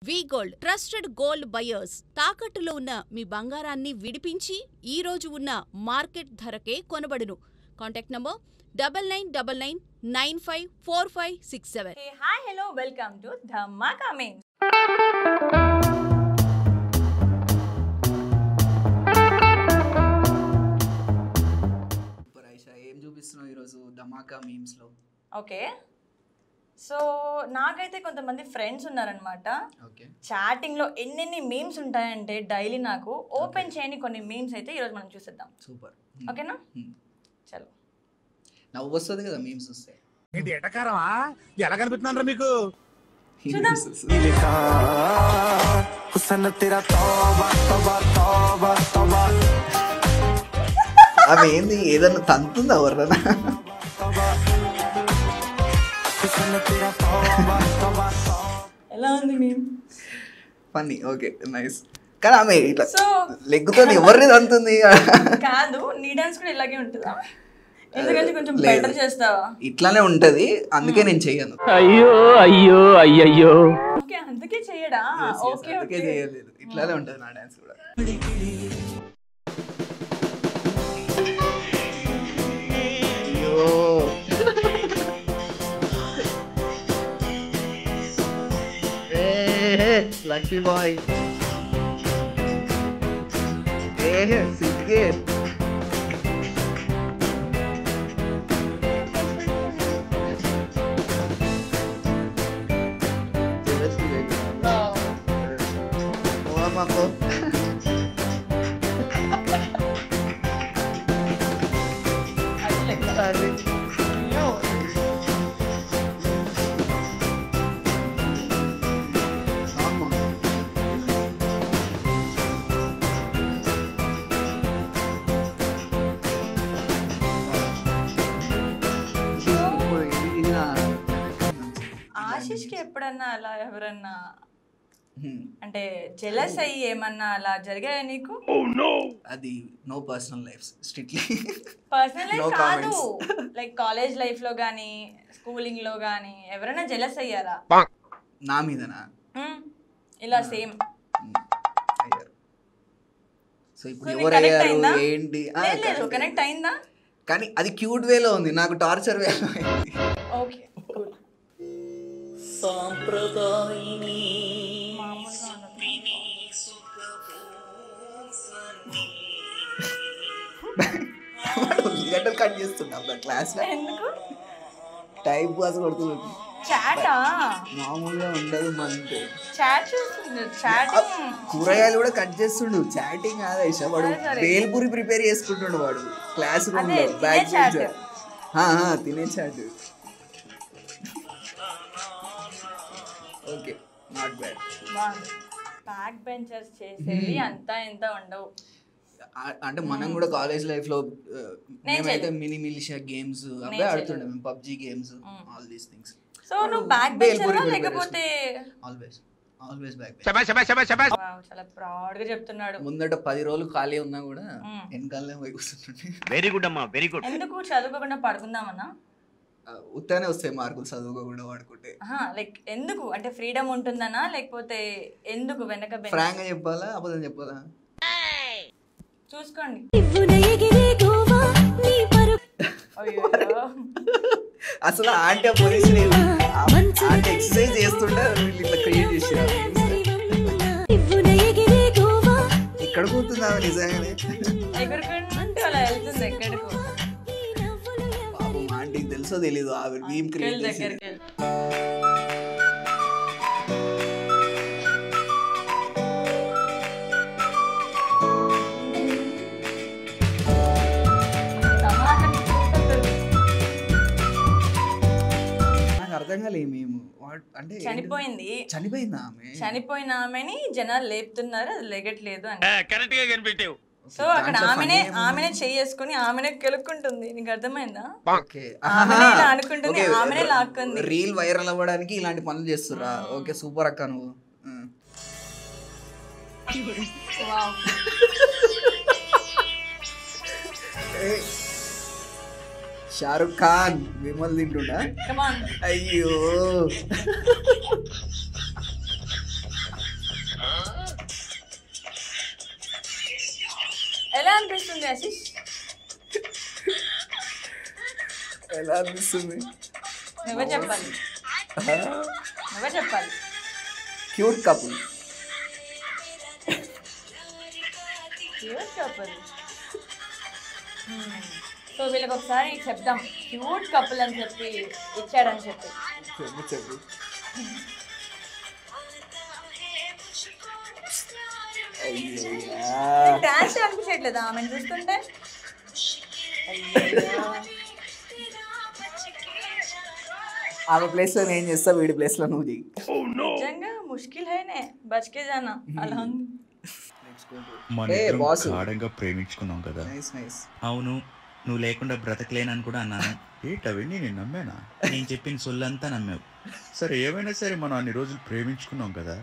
వి gold trusted gold buyers తాకట్టులో ఉన్న మీ బంగారాన్ని విడిపించి ఈ రోజు ఉన్న మార్కెట్ ధరకే కొనబడును. Contact number 9999954567. Hey, hi, hello, welcome to Dhammaka Memes. ఏం చూపిస్తున్నావు ఈరోజు ధమాకా మీమ్స్ లో? ఓకే, సో నాకైతే కొంతమంది ఫ్రెండ్స్ ఉన్నారనమాట. ఓకే, చాటింగ్ లో ఎన్నెన్ని మీమ్స్ ఉంటాయంటే డైలీ నాకు ఓపెన్ చేయని కొన్ని మీమ్స్ అయితే ఈరోజు మనం చూసేద్దాం. సూపర్. ఓకేనా? చలో, నవ్వు వస్తుంది కదా మీమ్స్ వస్తే. ఇది ఎటకారమా? ఎలా కనిపిస్తున్నారా మీకు? అవి ఏంది, ఏదన్నా తంతుందా ఎవరన్నా? ఎలా ఉంది మీమ్? ఫన్నీ. Okay, nice. కానీ ఆమె ఇట్లా సో లెగ్గుతో ఎవరిని తంతుంది? కాదు, నీ డాన్స్ కూడా ఇలాగే ఉంటుందా? ఎందుకంటే కొంచెం బెటర్ చేస్తావా? ఇట్లానే ఉంటది, అందుకే నేను చెయ్యను. అయ్యో అయ్యో అయ్యయ్యో. ఓకే, అందుకే చెయ్యడా? ఓకే, అందుకే చేయలేదు. ఇట్లానే ఉంటది నా డాన్స్ కూడా. Lucky boy. సిగ్గే. మాకు ఆశిష్ కి ఎప్పుడన్నా అలా ఎవరన్నా అంటే జెలస్ అయ్యి ఏమన్నా అలా జరిగాయా నీకు? అది no personal life, strictly personal life No కాదు, comments. లైక్ కాలేజ్ లైఫ్ లో గానీ స్కూలింగ్ లో గానీ ఎవరైనా జెలస్ అయ్యారా? నా మీదనా? ఇలా సేమ్ అయ్యారు. సో ఇప్పుడు So, ఎవరు connect అయ్యారు అయిందా? ఏంటి? లేదు, కనెక్ట్ అయిందా? కానీ అది క్యూట్ వేలో ఉంది, నాకు టార్చర్ వేలో అయింది. Okay, cool. ఉల్లిగడ్డలు కట్ చేస్తున్నా క్లాస్ లో. ఎందుకు? టైం పాస్ కొడుతుంది. చాటా? మామూలుగా ఉండదు మనతో. చాట్ చూస్తుంది, చాటింగ్. కూరగాయలు కూడా కట్ చేస్తుండు, చాటింగ్ కాదు ఐషా. వాడు సరే. బేల్పూరి ప్రిపేర్ చేసుకుంటుండు వాడు క్లాస్ రూమ్ అదే, లో. బ్యాక్ తినే chat. తినే chat. Okay, not bad. Backbenchers చేసేవి అంతా ఎంత ఉండవు. అంటే మనం కూడా కాలేజ్ లైఫ్ లో మేమైతే చేయలేదు. మినీ మిలిషియా గేమ్స్ అవే నేను ఆడుతుండే మేము, PUBG games, all these things. So నువ్వు బ్యాక్ బెంచరా లేకపోతే? Always always back. వావ్, చాలా ప్రౌడ్ గా చెప్తున్నాడు. ముందట 10 రోజులు ఖాళీ ఉన్నా కూడా వెనకాలనే పోయి కూర్చుంటుండే. వెరీ గుడ్ అమ్మా, వెరీ గుడ్. ఎందుకు చదువుకోకుండా పడుకుందామన్నా? ఉత్తానే వస్తాయి మార్కులు చదువుకోకుండా వాడుకుంటే. లైక్ ఎందుకు అంటే ఫ్రీడమ్ ఉంటుందనా లేకపోతే ఎందుకు వెనక bench? ఫ్రాంక్ గా చెప్పాలా అబద్ధం చెప్పాలా? చూసుకోండి. అయ్యో, అసలు ఆంటీ పొజిషన్ ఆంటీ ఎక్సర్సైజ్ చేస్తుంటే వీళ్ళు ఇట్లా క్రియేట్ చేసారు. ఇక్కడ కూర్చుందా నిజంగానే? ఎగురుకుంటూ అలా వెళ్తుంది ఎక్కడికో. పాపం ఆంటీకి తెలుసో తెలీదు ఆవిడ మేము క్రియేట్ చేసి. దగ్గరికి వెళ్తుంది. నాకు అర్థం కాలేదు మేము అంటే చనిపోయిందా ఆమె? చనిపోయిన ఆమెని జనాలు లేపుతున్నారు, అది లెగట్లేదు అని. కరెక్ట్ గా కనిపెట్టావు. సో అక్కడ ఆమెనే చేసుకుని ఆమెనే కెలుక్కుంటుంది. నీకు అర్థమైందా? ఓకే, ఆమెనే ఇలా అనుకుంటుంది, ఆమెనే లాక్కుంది. రీల్ వైరల్ అవ్వడానికి ఇలాంటి పనులు చేస్తురా? ఓకే, సూపర్ అక్క నువ్వు. షారుఖ్ ఖాన్ విమల్ తింటుండా? Come on. అయ్యో ఉంది ఆశీష్? ఎలా అనిపిస్తుంది? నువ్వే చెప్పాలి. Cute couple. సో వీళ్ళకి ఒకసారి చెప్దాం క్యూట్ కపుల్ అని చెప్పి ఇచ్చాడని చెప్పి. చెప్పు. డాన్స్ అనిపించట్లేదా ఆమెను చూస్తుంటే? ఆమె ప్లేస్ లో నేను చేస్తా, వీడి ప్లేస్ లో నువ్వు చెయ్యి. నిజంగా ముష్కిల్ హైనే బచ్కే జానా అలా ఉంది. గాఢంగా ప్రేమించుకున్నాం కదా. అవును, నువ్వు లేకుండా బ్రతకలేనని కూడా అన్నాను. ఏంటవన్నీ నేను నమ్మానా? నేను చెప్పిన సొల్లంతా నమ్మావు. సరే ఏమైనా సరే మనం అన్ని రోజులు ప్రేమించుకున్నాం కదా,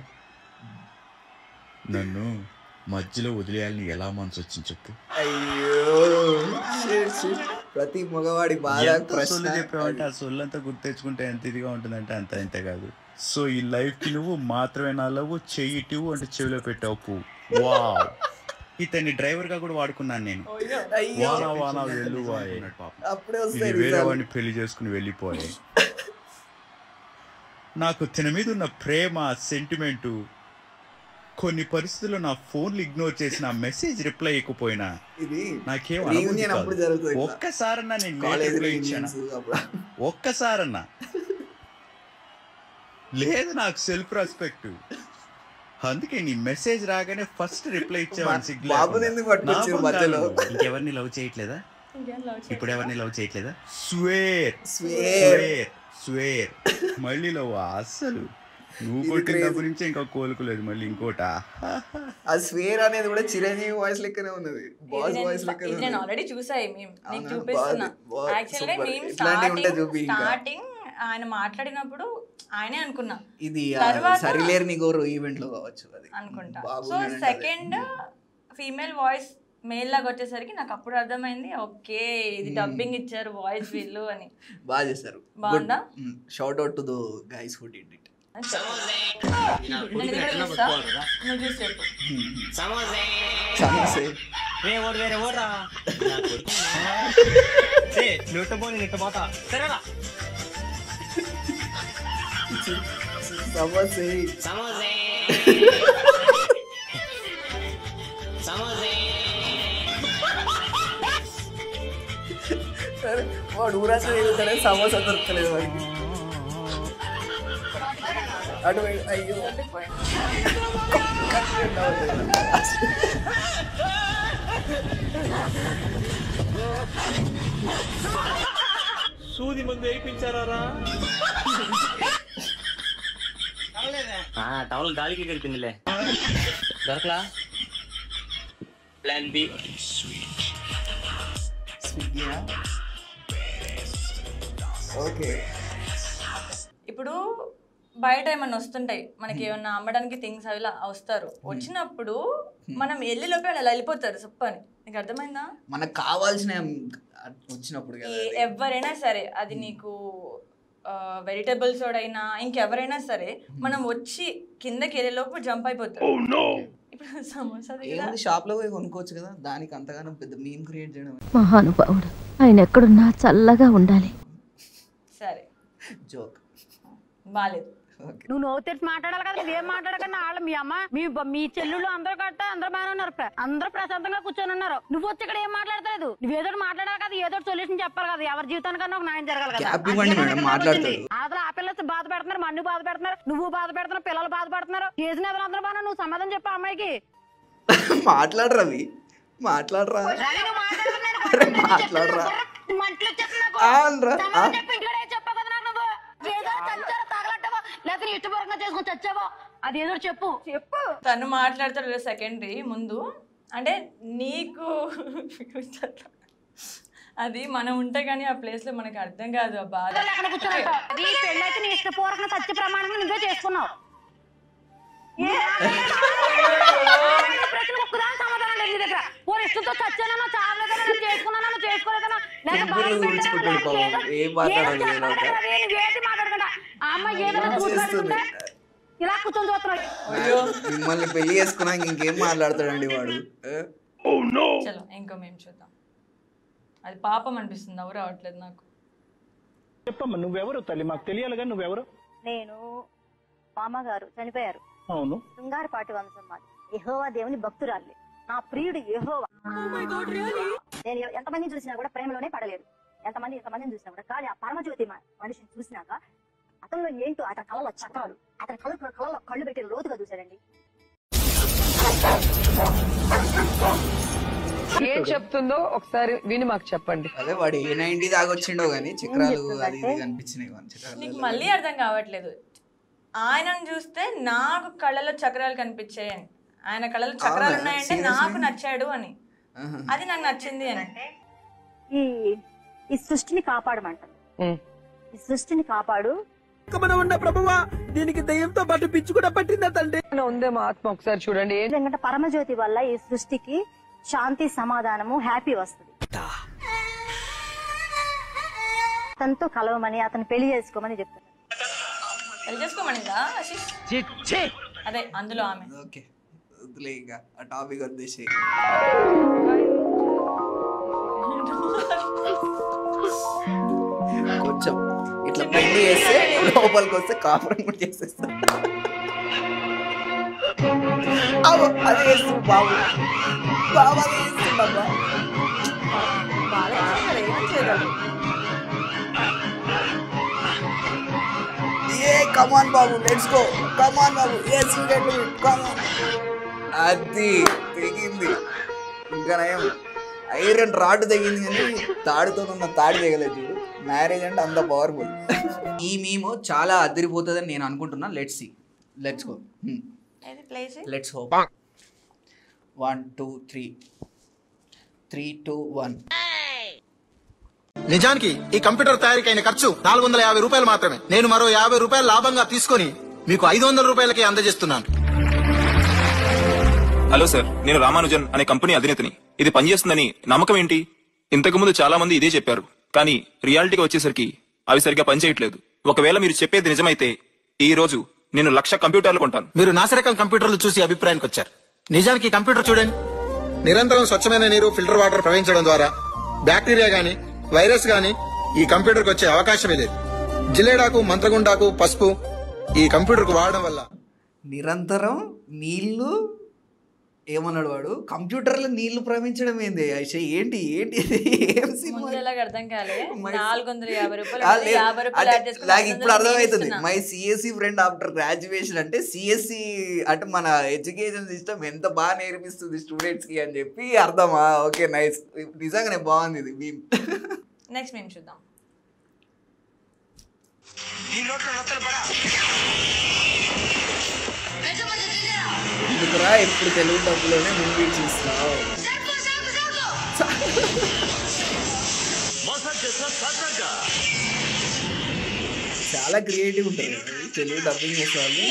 నన్ను మధ్యలో వదిలేయాలని ఎలా మనసు వచ్చింది చెప్పు. అయ్యో ప్రతి మగవాడి బాధ. సొల్లు చెప్పావంటే ఆ సొల్లంతా గుర్తు తెచ్చుకుంటే ఎంత ఇదిగా ఉంటుందంటే అంత ఇంత కాదు. సో ఈ లైఫ్ కి నువ్వు మాత్రమే నా లవ్ చెయ్యిటివు అంటే చెవిలో పెట్టావు పువ్వు. వావ్, ఇతన్ని డ్రైవర్ గా కూడా వాడుకున్నాను నేను. వానా వానా వెళ్ళువాయే, వేరే వాడిని పెళ్లి చేసుకుని వెళ్ళిపోయే. నాకు తిన మీద ఉన్న ప్రేమ సెంటిమెంటు కొన్ని పరిస్థితుల్లో నా ఫోన్లు ఇగ్నోర్ చేసిన మెసేజ్ రిప్లై ఇవ్వకపోయినా నాకేం ఒక్కసారన్నా నేను ఇచ్చాను. ఒక్కసారన్నా లేదు నాకు సెల్ఫ్ రెస్పెక్ట్. అందుకే నీ మెసేజ్ రాగానే ఫస్ట్ రిప్లై ఇచ్చేవాడిని సిగ్గు. ఇంకెవరిని లవ్ చేయట్లేదా? ఇప్పుడు ఎవరిని లవ్ చేయట్లేదా? Swear swear swear. మళ్ళీ లవ్ అస్సలు నువ్వు కొట్టిన డబ్బు నుంచి ఇంకా కోలుకోలేదు. మళ్ళీ ఇంకోట ఆ స్వేర్ అనేది కూడా చిరంజీవి వాయిస్ లెక్కనే ఉన్నది, బాస్ వాయిస్ లెక్కనే. నేను ఆల్రెడీ చూసాయి, నీకు చూపిస్తున్నా. యాక్చువల్లీ నేను స్టార్టింగ్ ఆయన మాట్లాడినప్పుడు ఆయనే అనుకున్నా ఇది సరిలేరు నీ గోరు ఈవెంట్ లో కావచ్చు అది అనుకుంటా. So second female voice male లాగా వచ్చేసరికి నాకు అప్పుడు అర్థమైంది, ఓకే ఇది డబ్బింగ్ ఇచ్చారు వాయిస్ వీళ్ళు అని. బాగా చేశారు. బాగుందా? Shout out to the guys who did it. నువ్వు చూసి చెప్పు. వాడు ఊరాస తిరుగుతాడే, సమోసా దొరకలేదు వాడికి. అటు అయ్యో సూది మందు వేయించారా? టవల్ గాలికి కలిపిందిలే, దొరకలా. ప్లాన్ బి స్విగ్గీనా? ఓకే. ఇప్పుడు బయట ఏమన్నా వస్తుంటాయి మనకి, ఏమన్నా అమ్మడానికి థింగ్స్ అవి వస్తారు. వచ్చినప్పుడు మనం వెళ్ళిలోపే అలా వెళ్ళిపోతారు సప్పని. నీకు అర్థమైందా? మనకు కావాల్సిన వచ్చినప్పుడు ఎవరైనా సరే, అది నీకు వెజిటేబుల్స్ అయినా ఇంకెవరైనా సరే, మనం వచ్చి కిందకి వెళ్ళేలోపు జంప్ అయిపోతారు. ఇప్పుడు సమోసా షాప్ లో పోయి కొనుక్కోవచ్చు కదా, దానికి అంతగానో పెద్ద మీమ్ క్రియేట్ చేయడం. మహానుభావుడు ఆయన ఎక్కడున్నా చల్లగా ఉండాలి. సరే జోక్ బాలేదు. నువ్వు నవ్వు తెచ్చి మాట్లాడాలి కదా, నువ్వేం మాట్లాడకన్నా వాళ్ళు మీ అమ్మ మీ చెల్లుళ్ళు అందరూ కట్ట అందరూ బాగానే ఉన్నారు, అందరూ ప్రశాంతంగా కూర్చొని ఉన్నారు. నువ్వు వచ్చి ఇక్కడ ఏం మాట్లాడలేదు, నువ్వు ఏదో మాట్లాడాలి కదా, ఏదో సొల్యూషన్ చెప్పాలి కదా, ఎవరి జీవితానికన్నా ఒక న్యాయం జరగాలి కదా. అసలు ఆ పిల్లలు బాధ పెడుతున్నారు, మన్ను బాధ పెడుతున్నారు, నువ్వు బాధ పెడుతున్నావు, పిల్లలు బాధపడుతున్నారు. చేసిన అందరూ బాగా నువ్వు సమాధానం చెప్పు అమ్మాయికి. మాట్లాడరా మాట్లాడరా మాట్లాడరా అదేదో చెప్పు. తను మాట్లాడతాడు సెకండరీ ముందు. అంటే నీకు అది మనం ఉంటే గానీ ఆ ప్లేస్ లో మనకి అర్థం కాదు ఆ బాధ. పెళ్ళైతే నీ ఇష్టపూర్వకంగా సత్య ప్రమాణంగా నువ్వే చేసుకున్నావు. సమాధానం లేదు నీ దగ్గర. ఇష్టంతో చచ్చానో చావలేదనో చేసుకున్నానో చేసుకోలేదనో మాట్లాడకుండా ఆ అమ్మాయి ఏదైనా ఇలా కూర్చొని చూస్తున్నాడు. మిమ్మల్ని పెళ్లి చేసుకున్నాక ఇంకేం మాట్లాడతాడండి వాడు? చలో ఇంకో మేము చూద్దాం. అది పాపం అనిపిస్తుంది, ఎవరు రావట్లేదు నాకు. చెప్పమ్మా, నువ్వెవరు తల్లి? మాకు తెలియాలిగా నువ్వెవరు? నేను మామగారు చనిపోయారు. అవును. శృంగారపాటి వంశం మాది. యెహోవా దేవుని భక్తురాలి. నా ప్రియుడు యెహోవా. నేను ఎంతమందిని చూసినా కూడా ప్రేమలోనే పడలేదు. ఎంతమందిని చూసినా కూడా. కానీ ఆ పరమజ్యోతి మనిషిని చూసినాక అతనిలో ఏంటో, అతని కళ్ళలో చక్రాలు, అతని కళ్ళలో కళ్ళు పెట్టి లోతుగా చూశాడండి. ఏం చెప్తుందో ఒకసారి విని మాకు చెప్పండి. అదే వాడు ఏ 90 దాకా వచ్చిండో గానీ చక్రాలు అది ఇది కనిపించినాయి. నీకు మళ్ళీ అర్థం కావట్లేదు. ఆయనను చూస్తే నాకు కళ్ళలో చక్రాలు కనిపించాయని, ఆయన కళ్ళలో చక్రాలు ఉన్నాయంటే నాకు నచ్చాడు అని, అది నాకు నచ్చింది అని. ఈ సృష్టిని కాపాడమంటారు. ఈ సృష్టిని కాపాడు. ప్రభువా, దీనికి దయ్యంతో పాటు పిచ్చి కూడా పట్టిందా తండ్రి? ఉందేమో ఆత్మ, ఒకసారి చూడండి. ఎందుకంటే పరమజ్యోతి వల్ల ఈ సృష్టికి శాంతి, సమాధానము, హ్యాపీ వస్తుంది. తనతో కలవమని, అతను పెళ్లి చేసుకోమని చెప్తాను. పెళ్లి చేసుకోమనిందా ఆశీష్? అదే అందులో ఆమె. ఓకే, వదిలే ఇక ఆ టాపిక్ వదిలేసి. కొంచెం ఇట్లా పెళ్లి చేస్తే లోపలికి వస్తే కాపురం కూడా చేసేస్తా. అదే చేస్తుంది బాబు, బాబు అదే చేస్తుండబ్బా. ఏ కమాన్ బాబు, లెట్స్ గో, కమాన్ బాబు, yes you get it, come on. అది తెగింది, ఇంకా నయం ఐరన్ రాడ్ తెగింది కానీ తాడుతో ఉన్న తాడి తెగలేదు చూడు. మ్యారేజ్ అంటే అంత పవర్ఫుల్. ఈ మీము చాలా అదిరిపోతుందని నేను అనుకుంటున్నా. Let's see, let's go, let's hope. 1 2 3 3 2 1. నిజానికి ఈ కంప్యూటర్ తయారీకి అయిన ఖర్చు 450 రూపాయలు మాత్రమే. నేను మరో 50 రూపాయలు లాభంగా తీసుకొని మీకు 500 రూపాయలకి అందజేస్తున్నాను. హలో సార్, నేను రామానుజన్ అనే కంపెనీ అధినేతని. ఇది పనిచేస్తుందని నమ్మకం ఏంటి? ఇంతకు ముందు చాలా మంది ఇదే చెప్పారు, కానీ రియాలిటీగా వచ్చేసరికి అవి సరిగ్గా పనిచేయట్లేదు. ఒకవేళ మీరు చెప్పేది నిజమైతే ఈ రోజు నేను 1,00,000 కంప్యూటర్లు కొంటాను. మీరు నాసిరకం కంప్యూటర్లు చూసి అభిప్రాయానికి వచ్చారు. నిజానికి ఈ కంప్యూటర్ చూడండి, నిరంతరం స్వచ్ఛమైన నీరు, ఫిల్టర్ వాటర్ ప్రవహించడం ద్వారా బ్యాక్టీరియా గానీ వైరస్ గానీ ఈ కంప్యూటర్ కు వచ్చే అవకాశమే లేదు. జిల్లేడాకు, మంత్రగుండాకు, పసుపు ఈ కంప్యూటర్ కు వాడడం వల్ల నిరంతరం నీళ్లు ఏమన్నాడు వాడు, కంప్యూటర్లో నీళ్లు ప్రవహించడం ఏంది ఏంటి ఏంటి అర్థం కాలే. 450 రూపాయలు నాకు ఇప్పుడు అర్థమవుతుంది. My CSC friend after graduation అంటే సిఎస్సి అంటే మన ఎడ్యుకేషన్ సిస్టమ్ ఎంత బాగా నేర్పిస్తుంది స్టూడెంట్స్ కి అని చెప్పి అర్థమా. ఓకే, నైస్, నిజంగానే బాగుంది ఇది మీమ్. నెక్స్ట్ మేము చూద్దాం. ఎందుకురా ఇప్పుడు తెలుగు డబ్బులోనే ముందు చూస్తావు. చాలా క్రియేటివ్ ఉంటుంది తెలుగు డబ్బింగ్ చేసేవాళ్ళు.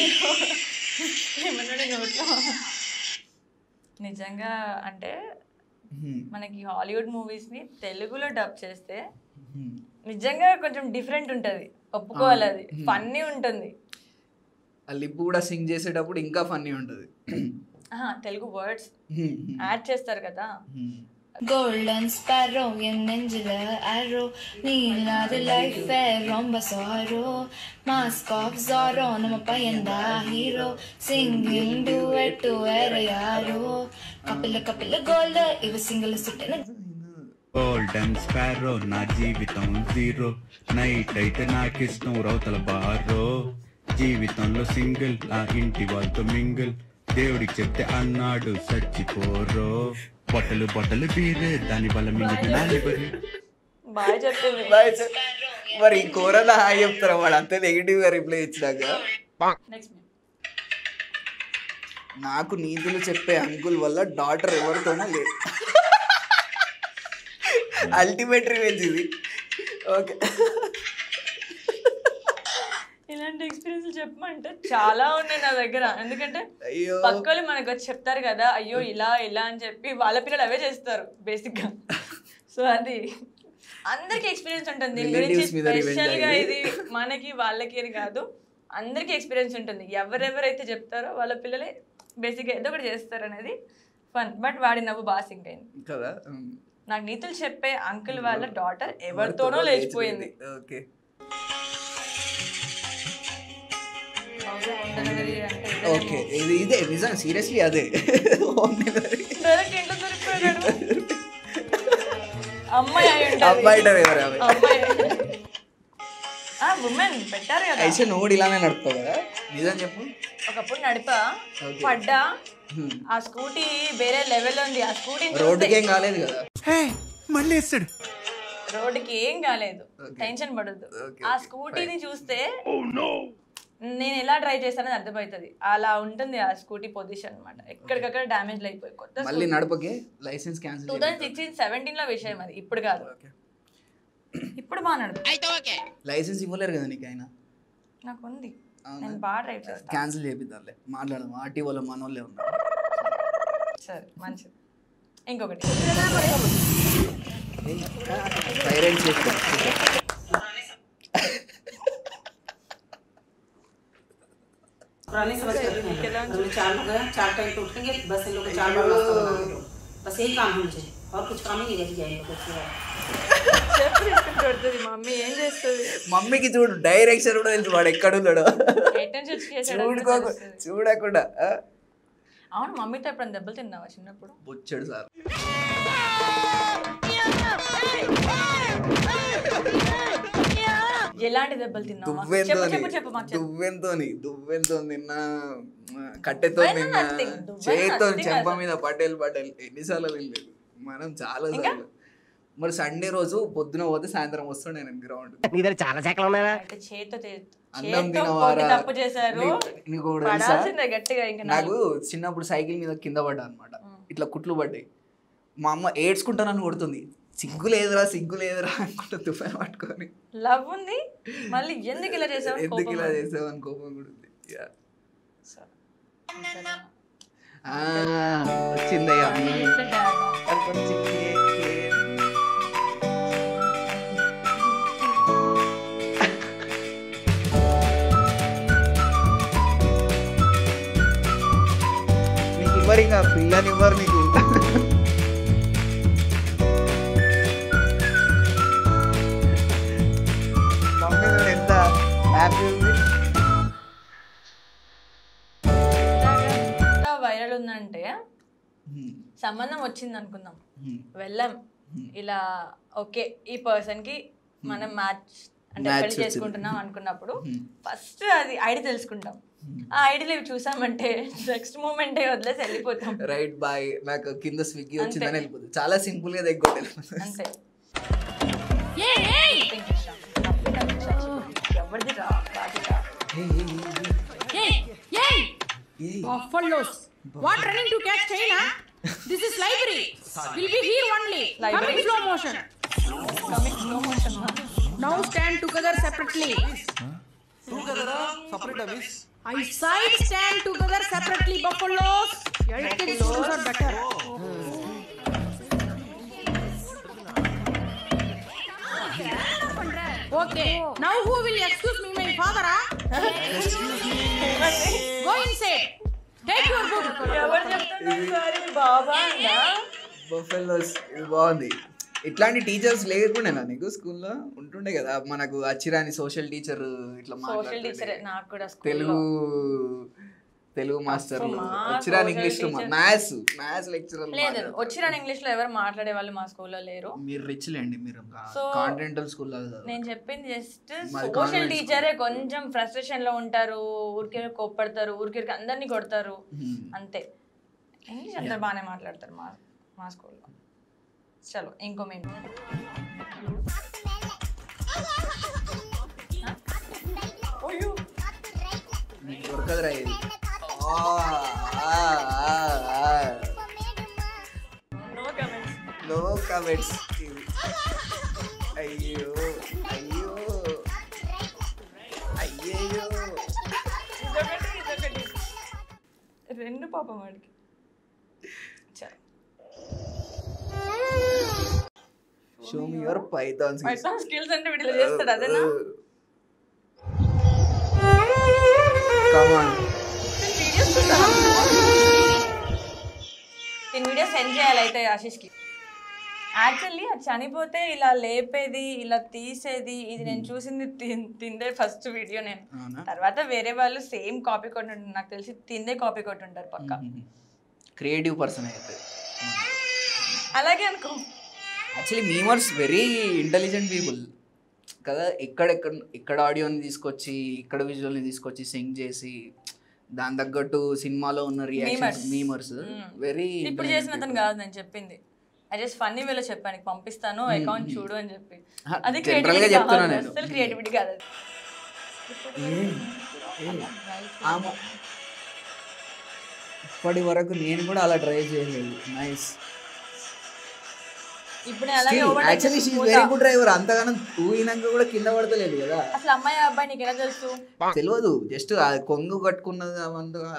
నిజంగా అంటే మనకి హాలీవుడ్ మూవీస్ ని తెలుగులో డబ్ చేస్తే నిజంగా కొంచెం డిఫరెంట్ ఉంటది, ఒప్పుకోవాలి. అది ఫన్నీ ఉంటుంది. ఆ లిప్ కూడా సింగ్ చేసేటప్పుడు ఇంకా ఫన్నీ ఉంటుంది. తెలుగు వర్డ్స్ యాడ్ చేస్తారు కదా. Golden sparrow என் நெஞ்சில arrow நீ இல்லாத லைஃப் ரொம்ப சாரோ mask of zorro நம்ம பையன்டா ஹீரோ singing duet வேற யாரோ కపిల గోల్డ్ ఇవి సింగిల్ సుట్టన గోల్డెన్ స్పారో నా జీవితం జీరో నైట్ అయితే నాకిష్టం రౌతల బారో జీవితంలో సింగిల్ నా ఇంటి వాళ్ళతో మింగిల్ దేవుడికి చెప్తే అన్నాడు చచ్చిపోరో బొట్టలు బొట్టలు బీరే దాని వల్ల బాగా చెప్పింది. మరి కోరనా హాయ్ చెప్తారా వాడు అంతే నెగిటివ్ గా రిప్లై ఇచ్చినాక. నాకు నీతులు చెప్పే అంకుల్ వల్ల డాటర్ ఎవరితోనో లేదు. అల్టిమేట్ రివెంజ్ ఇది. ఓకే, ఇలాంటి ఎక్స్పీరియన్స్ చెప్పమంటే చాలా ఉన్నాయి నా దగ్గర. ఎందుకంటే పక్కలు మనకు వచ్చి చెప్తారు కదా, అయ్యో ఇలా ఇలా అని చెప్పి వాళ్ళ పిల్లలు అవే చేస్తారు బేసిక్ గా. సో అది అందరికి ఎక్స్పీరియన్స్ ఉంటుంది దీని గురించి. స్పెషల్ గా ఇది మనకి వాళ్ళకి అని కాదు, అందరికి ఎక్స్పీరియన్స్ ఉంటుంది. ఎవరెవరైతే చెప్తారో వాళ్ళ పిల్లలే బేసిక్ గా ఏదో ఒకటి చేస్తారు అనేది ఫన్. బట్ వాడి నవ్వు బాగా సింక్ అయింది కదా. నాకు నీతులు చెప్పే అంకుల్ వాళ్ళ డాటర్ ఎవరితోనో లేచిపోయింది. ఓకే ఓకే ఇది ఇదే నిజంగా సీరియస్లీ అదే. ఉమెన్ పెట్టారు కదా. అయితే నువ్వు ఇలానే నడుపుతావు కదా, నిజం చెప్పు. ఒకప్పుడు నడిపా, పడ్డా, ఆ స్కూటీ వేరే లెవెల్ ఉంది. ఆ స్కూటీ రోడ్డుకి ఏం కాలేదు కదా, మళ్ళీ వేస్తాడు. రోడ్డుకి ఏం కాలేదు, టెన్షన్ పడద్దు. ఆ స్కూటీని చూస్తే నేను ఎలా డ్రైవ్ చేస్తానని అర్థమవుతుంది. అలా ఉంటుంది ఆ స్కూటీ పొజిషన్ అనమాట. ఎక్కడికక్కడ డ్యామేజ్ అయిపోయి కొత్త మళ్ళీ నడపకే లైసెన్స్ క్యాన్సిల్. 2016-17 లో విషయం అది, ఇప్పుడు కాదు. ఇప్పుడు బాగా నడుపు. లైసెన్స్ ఇవ్వలేరు కదా నీకు ఆయన. నాకు ఉంది, నేను బాగా డ్రైవ్ చేస్తాను. క్యాన్సిల్ చేపిద్దాంలే, మాట్లాడదాం. ఆర్టీఓలో మన వాళ్ళే ఉన్నారు. సరే మంచిది. ఇంకొకటి సైలెన్స్ చేసుకో. पुराने समझ कर रहे हैं 4 हो गया, 4 टाइम तो उठेंगे बस इन लोग का 4 बार नाश्ता बनाना, बस यही काम है मुझे और कुछ काम ही नहीं रह जाएगा कुछ. మమ్మీ ఏం చేస్తుంది? మమ్మీకి చూడు డైరెక్షన్ కూడా తెలుసు, వాడు ఎక్కడున్నాడు చూడకుండా. అవును, మమ్మీతో ఎప్పుడైనా దెబ్బలు తిన్నావా చిన్నప్పుడు? బొచ్చాడు సార్. ఎలాంటి దెబ్బలు తిన్నావా? దువ్వెంతో తిన్నా, కట్టెతో తిన్నా, చేతితో చెంప మీద పటేలు ఎన్నిసార్లు తినలేదు మనం, చాలా సార్లు. మరి సండే రోజు పొద్దున పోతే సాయంత్రం వస్తుండే నేను గ్రౌండ్. చాలా శాఖలు ఉన్నాయా? అన్నం తినవారా? తప్పు చేశారు. నాకు చిన్నప్పుడు సైకిల్ మీద కింద పడ్డా అనమాట, ఇట్లా కుట్లు పడ్డాయి. మా అమ్మ ఏడ్చుకుంటానని కొడుతుంది. సిగ్గు లేదురా అనుకుంటా తుఫాన్ పట్టుకొని. లవ్ ఉంది మళ్ళీ, ఎందుకు ఇలా చేసావు అని కోపం కూడా ఉంది. వచ్చిందయ్యా నీకు ఇవ్వరు, ఇంకా పిల్లని ఇవ్వరు నీకు. ఎంత హ్యాపీ ఉంది. వైరల్ ఉందంటే సంబంధం వచ్చింది అనుకుందాం, వెళ్ళాం ఇలా ఓకే ఈ పర్సన్ కి మనం మ్యాచ్ అంటే పెళ్లి చేసుకుంటున్నాం అనుకున్నప్పుడు ఫస్ట్ అది ఐడి తెలుసుకుంటాం. ఆ ఐడిలో చూసామంటే నెక్స్ట్ మూమెంట్ వదిలేసి వెళ్ళిపోతాం. రైట్ బాయ్, నాకు కింద స్విగ్గీ వచ్చిందని వెళ్ళిపోతుంది. చాలా సింపుల్ గా దగ్గర అంతే. Buffaloes. What running to catch China? This is library. Will be here only. Coming slow motion. Now stand together separately. Together, separate miss. I side stand together separately. Buffaloes. LKG students are better. Okay. Now who will excuse me, my father? Excuse me. Go inside. Take your book. ఎవరు చెప్తున్నారు sorry బాబా అన్నా? Buffaloes ఇది బాగుంది. ఇట్లాంటి teachers లేకుండా నీకు స్కూల్లో ఉంటుండే కదా, మనకు అచ్చిరాని సోషల్ టీచర్ ఇట్లా సోషల్ టీచర్ నాకు కూడా తెలుగు మాస్టర్, వచ్చిరాని ఇంగ్లీష్, మ్యాథ్స్ లెక్చరర్ లేదు. వచ్చిరాని ఇంగ్లీష్ లో ఎవరు మాట్లాడే వాళ్ళు మా స్కూల్లో లేరు. మీరు రిచ్ లేండి, మీరు కాంటినెంటల్ స్కూల్. నేను చెప్పింది జస్ట్ సోషల్ టీచరే కొంచెం ఫ్రస్ట్రేషన్ లో ఉంటారు, ఊరికే కోప్పడతారు, ఊరికే అందరినీ కొడతారు అంతే. ఇంగ్లీష్ అందరు బాగానే మాట్లాడతారు మా స్కూల్లో. చలో ఇంకో మేము దొరకదురా ఇది. No comments. అయ్యో అయ్యో అయ్యో, ఇదొకటి రెండు పాపం వాడికి. Show me your Python skills అంటే వీడియో చేస్తాడు అదేనా? నేను వీడియో సెండ్ చేయాలి అయితే ఆశీష్కి. యాక్చువల్లీ అది చనిపోతే ఇలా లేపేది ఇలా తీసేది ఇది నేను చూసింది తిందే ఫస్ట్ వీడియో నేను. తర్వాత వేరే వాళ్ళు సేమ్ కాపీ కొట్టి ఉంటారు, నాకు తెలిసి తిందే కాపీ కొట్టి ఉంటారు పక్కా. క్రియేటివ్ పర్సన్ అయితే అలాగే అనుకో. Actually memers very intelligent people కదా. ఇక్కడ ఆడియోని తీసుకొచ్చి ఇక్కడ విజువల్ని తీసుకొచ్చి సింగ్ చేసి దాని తగ్గట్టు సినిమాలో ఉన్న రియాక్షన్స్ మీమర్స్ వెరీ. ఇప్పుడు చేసిన అతను కాదు నేను చెప్పింది, ఐ జస్ట్ ఫన్నీ వేలో చెప్పాను పంపిస్తాను అకౌంట్ చూడు అని చెప్పి. అది క్రియేటివిటీ కాదు, అసలు క్రియేటివిటీ కాదు. ఇప్పటి వరకు నేను కూడా అలా ట్రై చేయలేదు. నైస్. ఇప్పుడు actually she is very good driver. అంతగానం ఊహినాక కూడా కింద పడతలేదు కదా. అసలు అమ్మాయి అబ్బాయి నీకు ఎలా తెలుసు? తెలియదు, జస్ట్ కొంగు కట్టుకున్నది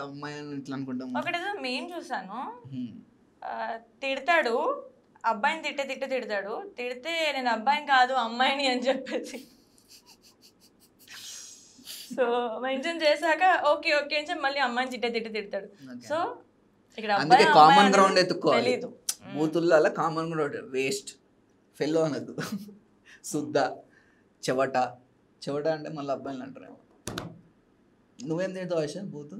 అమ్మాయి అని ఇట్లా అనుకుంటాం. ఒకటేదో మేము చూసాను, తిడతాడు అబ్బాయిని తిడతాడు, తిడితే నేను అబ్బాయిని కాదు అమ్మాయిని అని చెప్పేసి. సో మెన్షన్ చేశాక ఓకే ఓకే అని చెప్పి మళ్ళీ అమ్మాయిని తిడతాడు. సో ఇక్కడ అందుకే కామన్ గ్రౌండ్ ఎత్తుకోవాలి. తెలీదు బూతుల్లో అలా కామన్ గ్రౌండ్. వేస్ట్ ఫెల్లో అనద్దు, శుద్ధ చెవట అంటే మళ్ళీ అబ్బాయిలు అంటారు. నువ్వేం తిడతావు ఆశ బూతు?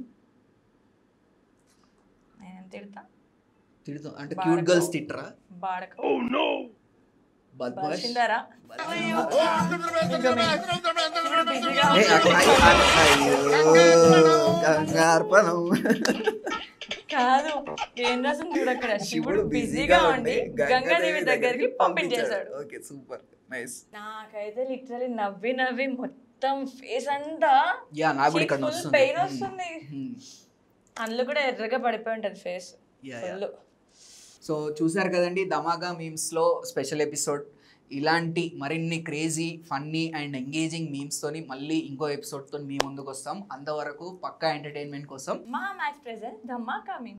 నేను తిడతావు అంటే క్యూట్ గర్ల్స్ తిట్టరా? కాదు ఏం రాసం చూడు అక్కడ, శివుడు బిజీగా ఉండి గంగాదేవి దగ్గరికి పంపించేశాడు. Okay super nice. నాకైతే లిటరలీ నవ్వి మొత్తం ఫేస్ అంతా పెయిన్ వస్తుంది. అందులో కూడా ఎర్రగా పడిపోయి ఉంటుంది ఫేస్ ఫుల్. సో చూసారు కదండి ధమాకా మీమ్స్లో స్పెషల్ ఎపిసోడ్. ఇలాంటి మరిన్ని క్రేజీ ఫన్నీ అండ్ ఎంగేజింగ్ మీమ్స్తోని మళ్ళీ ఇంకో ఎపిసోడ్తో మీ ముందుకు వస్తాం. అంతవరకు పక్కా ఎంటర్టైన్మెంట్ కోసం మా మ్యాక్స్ ప్రెజెంట్ ధమాకా మీమ్స్.